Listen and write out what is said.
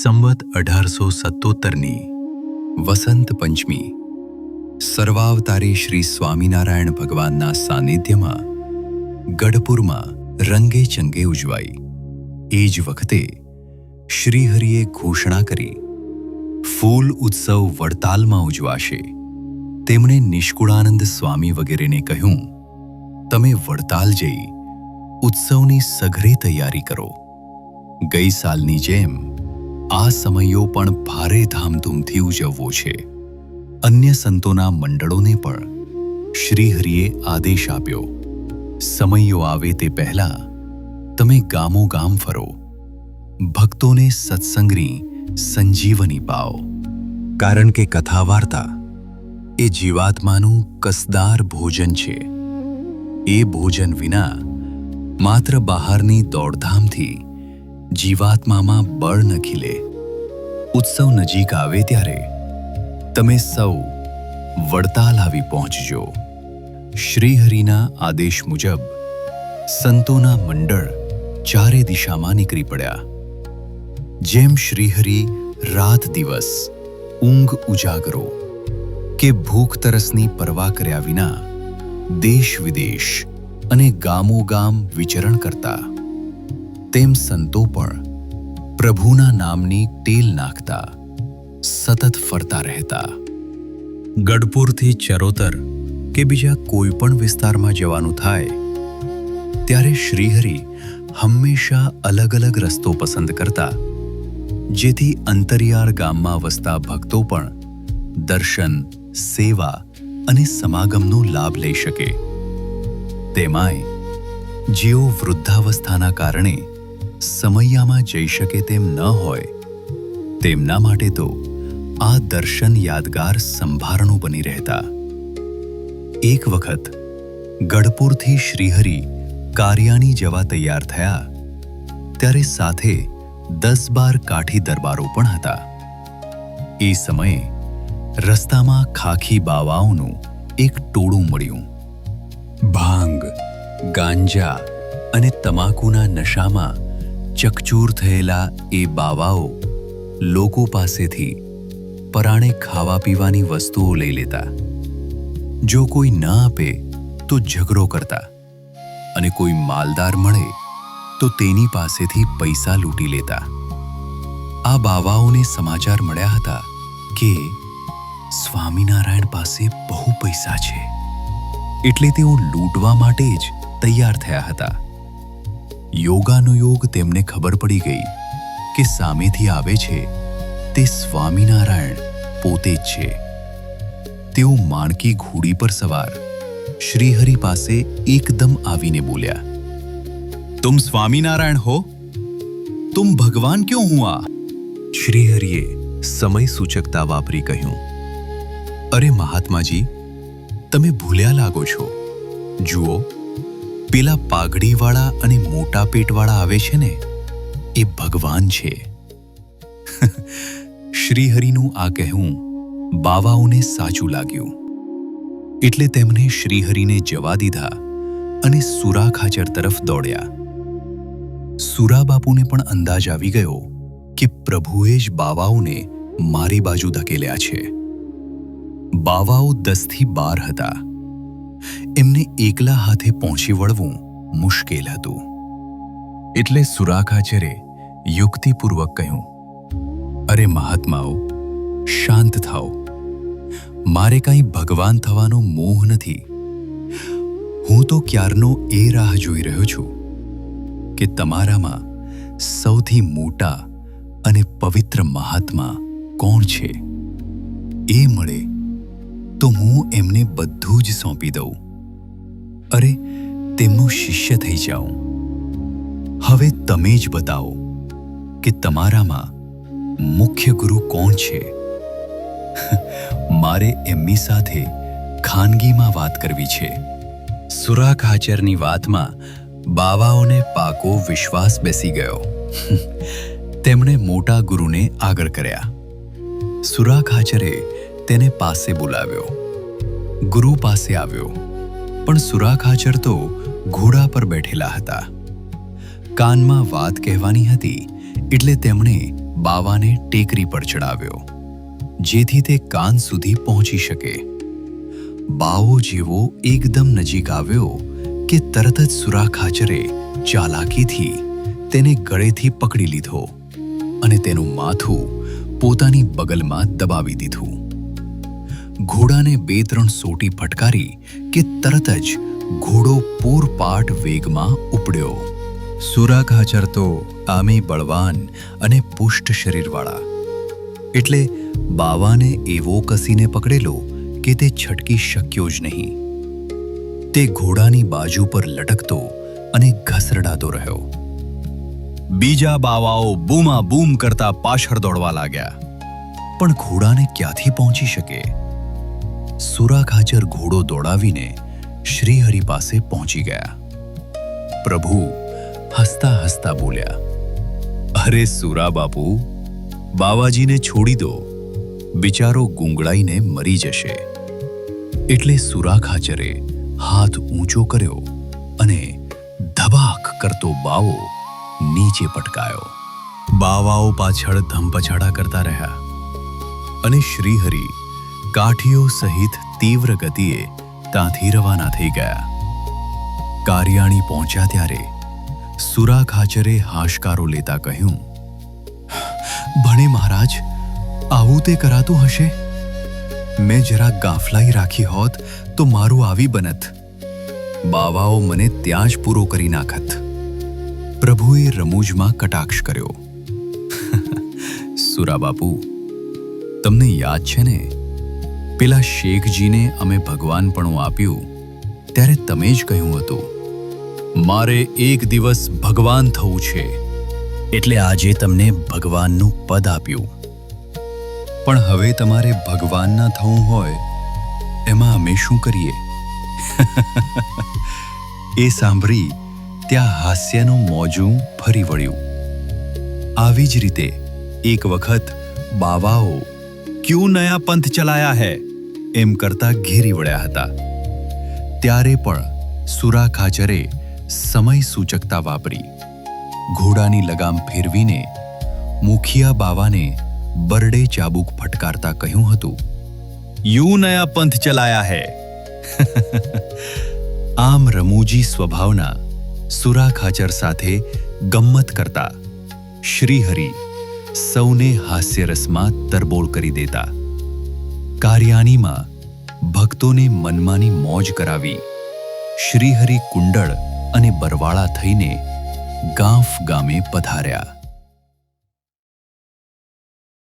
સંવત 1877ની વસંત પંચમી સર્વાવતારી શ્રી સ્વામિનારાયણ ભગવાનના સાનિધ્યમાં ગઢપુરમાં રંગે ચંગે ઉજવાઈ. એ જ વખતે શ્રીહરિએ ઘોષણા કરી, ફૂલ ઉત્સવ વડતાલમાં ઉજવાશે. તેમણે નિષ્કુળાનંદ સ્વામી વગેરેને કહ્યું, તમે વડતાલ જઈ ઉત્સવની સઘળી તૈયારી કરો. ગઈ સાલની જેમ આ સમયો પણ ભારે ધામધૂમથી ઉજવવો છે. અન્ય સંતોના મંડળોને પણ શ્રીહરિએ આદેશ આપ્યો, સમયો આવે તે પહેલા તમે ગામો ગામ ફરો, ભક્તોને સત્સંગની સંજીવની પાઓ. કારણ કે કથા વાર્તા એ જીવાત્માનું કસદાર ભોજન છે. એ ભોજન વિના માત્ર બહારની દોડધામથી જીવાત્મામાં બળ ન ખીલે. ઉત્સવ નજીક આવે ત્યારે તમે સૌ વડતાલ આવી પહોંચજો. શ્રીહરિના આદેશ મુજબ સંતોના મંડળ ચારે દિશામાં નીકળી પડ્યા. જેમ શ્રીહરિ રાત દિવસ ઊંઘ ઉજાગરો કે ભૂખ તરસની પરવા કર્યા વિના દેશ વિદેશ અને ગામો ગામ વિચરણ કરતા, તેમ સંતો પણ પ્રભુના નામની ટેલ નાખતા સતત ફરતા રહેતા. ગઢપુરથી ચરોતર કે બીજા કોઈ પણ વિસ્તારમાં જવાનું થાય ત્યારે શ્રીહરિ હંમેશા અલગ અલગ રસ્તો પસંદ કરતા, જેથી અંતરિયાળ ગામમાં વસતા ભક્તો પણ દર્શન, સેવા અને સમાગમનો લાભ લઈ શકે. તેમાંય જેઓ વૃદ્ધાવસ્થાના કારણે સમયમાં જઈ શકે તેમ ન હોય, તેમના માટે તો આ દર્શન યાદગાર સંભારણું બની રહેતા. એક વખત ગઢપુરથી શ્રીહરિ કારિયાણી જવા તૈયાર થયા ત્યારે સાથે 10-12 કાઠી દરબારો પણ હતા. એ સમયે રસ્તામાં ખાખી બાવાઓનું એક ટોળું મળ્યું. ભાંગ, ગાંજા અને તમાકુના નશામાં ચકચૂર થયેલા એ બાવાઓ લોકો પાસેથી પરાણે ખાવા પીવાની વસ્તુઓ લઈ લેતા. જો કોઈ ન આપે તો ઝઘડો કરતા અને કોઈ માલદાર મળે તો તેની પાસેથી પૈસા લૂંટી લેતા. આ બાવાઓને સમાચાર મળ્યા હતા કે સ્વામિનારાયણ પાસે બહુ પૈસા છે, એટલે તેઓ લૂંટવા માટે જ તૈયાર થયા હતા. યોગાનુયોગ તેમને ખબર પડી ગઈ કે સામેથી આવે છે તે સ્વામિનારાયણ પોતે જ છે. તેઓ માણકી ઘોડી પર સવાર શ્રીહરિ પાસે એકદમ આવીને બોલ્યા, તુમ સ્વામિનારાયણ હો? તુમ ભગવાન ક્યો હુઆ? શ્રીહરિએ સમય સૂચકતા વાપરી કહ્યું, અરે મહાત્માજી, તમે ભૂલ્યા લાગો છો. જુઓ, પેલા પાઘડીવાળા અને મોટા પેટવાળા આવે છે ને, એ ભગવાન છે. શ્રીહરિનું આ કહેવું બાવાઓને સાચું લાગ્યું, એટલે તેમણે શ્રીહરિને જવા દીધા અને સુરા ખાચર તરફ દોડ્યા. સુરાબાપુને પણ અંદાજ આવી ગયો કે પ્રભુએ જ બાવાઓને મારી બાજુ ધકેલ્યા છે. બાવાઓ 10-12 હતા. એમને એકલા હાથે પહોંચી વળવું મુશ્કેલ હતું. એટલે સુરાખાચરે યુક્તિપૂર્વક કહ્યું, અરે મહાત્માઓ, શાંત થાઓ. મારે કાંઈ ભગવાન થવાનો મોહ નથી. હું તો ક્યારનો એ રાહ જોઈ રહ્યો છું કે તમારામાં સૌથી મોટા અને પવિત્ર મહાત્મા કોણ છે એ મળે તો હું એમને બધું જ સોંપી દઉં. અરે, તેમનો શિષ્ય થઈ જાઉં. હવે તમે જ બતાવો કે તમારામાં મુખ્ય ગુરુ કોણ છે. મારે એમની સાથે ખાનગીમાં વાત કરવી છે. સુરાખાચરની વાતમાં બાવાઓને પાકો વિશ્વાસ બેસી ગયો. તેમણે મોટા ગુરુને આગળ કર્યા. સુરાખાચરે તેને પાસે બોલાવ્યો. ગુરુ પાસે આવ્યો, પણ સુરાખાચર તો ઘોડા પર બેઠેલા હતા. કાનમાં વાત કહેવાની હતી એટલે તેમણે બાવાને ટેકરી પર ચડાવ્યો, જેથી તે કાન સુધી પહોંચી શકે. બાવો જેવો એકદમ નજીક આવ્યો કે તરત જ સુરા ખાચરે ચાલાકીથી તેને ગળેથી પકડી લીધો અને તેનું માથું પોતાની બગલમાં દબાવી દીધું. ઘોડાને 2-3 સોટી ફટકારી કે તરત જ ઘોડો પૂરપાટ વેગમાં ઉપડ્યો. સુરા ખાચર તો આમે બળવાન અને પુષ્ટ શરીરવાળા, એટલે બાવાને એવો કસીને પકડેલો કે તે છટકી શક્યો જ નહીં. તે ઘોડાની બાજુ પર લટકતો અને ઘસરડાતો રહ્યો. બીજા બાવાઓ બૂમાબૂમ કરતા પાછળ દોડવા લાગ્યા, પણ ઘોડાને ક્યાંથી પહોંચી શકે? સુરા ખાચર ઘોડો દોડાવીને શ્રીહરિ પાસે પહોંચી ગયા. પ્રભુ હસતા હસતા બોલ્યા, અરે સુરા બાપુ, બાવાજીને છોડી દો, બિચારો ગુંગળાઈને મરી જશે. એટલે સુરા ખાચરે હાથ ઊંચો કર્યો અને ધબાક કરતો બાવો નીચે પટકાયો. બાવાઓ પાછળ ધમપછાડા કરતા રહ્યા અને શ્રીહરિ કાઠીઓ સહિત તીવ્ર ગતિએ ત્યાંથી રવાના થઈ ગયા. કારિયાણી પહોંચ્યા ત્યારે સુરા ખાચરે હાશકારો લેતા કહ્યું, ભણે મહારાજ, આવું તે કરાતું હશે? મેં જરા ગાફલાઈ રાખી હોત તો મારું આવી બનત. બાવાઓ મને ત્યાં જ પૂરો કરી નાખત. પ્રભુએ રમૂજમાં કટાક્ષ કર્યો. સુરા બાપુ, તમને યાદ છે ને, પેલા શેખજીને અમે ભગવાનપણું આપ્યું ત્યારે તમે જ કહ્યું હતું, મારે એક દિવસ ભગવાન થવું છે, એટલે આજે તમને ભગવાનનું પદ આપ્યું. પણ હવે તમારે ભગવાન ના થવું હોય એમાં અમે શું કરીએ? એ સાંભળી ત્યાં હાસ્યનું મોજું ફરી વળ્યું. આવી જ રીતે એક વખત બાવાઓ ક્યું નયા પંથ ચલાયા હૈ એમ કરતા ઘેરી વળ્યા હતા. ત્યારે પણ સુરા ખાચરે સમય સૂચકતા વાપરી ઘોડાની લગામ ફેરવીને મુખિયા બાવાને બરડે ચાબુક ફટકારતા કહ્યું હતું, યું નયા પંથ ચલાયા હૈ. આમ રમૂજી સ્વભાવના સુરા ખાચર સાથે ગમ્મત કરતા શ્રીહરિ સૌને હાસ્યરસમાં તરબોળ કરી દેતા. કારિયાણીમાં ભક્તોને મનમાની મોજ કરાવી શ્રીહરિ કુંડળ અને બરવાળા થઈને ગાંફ ગામે પધાર્યા.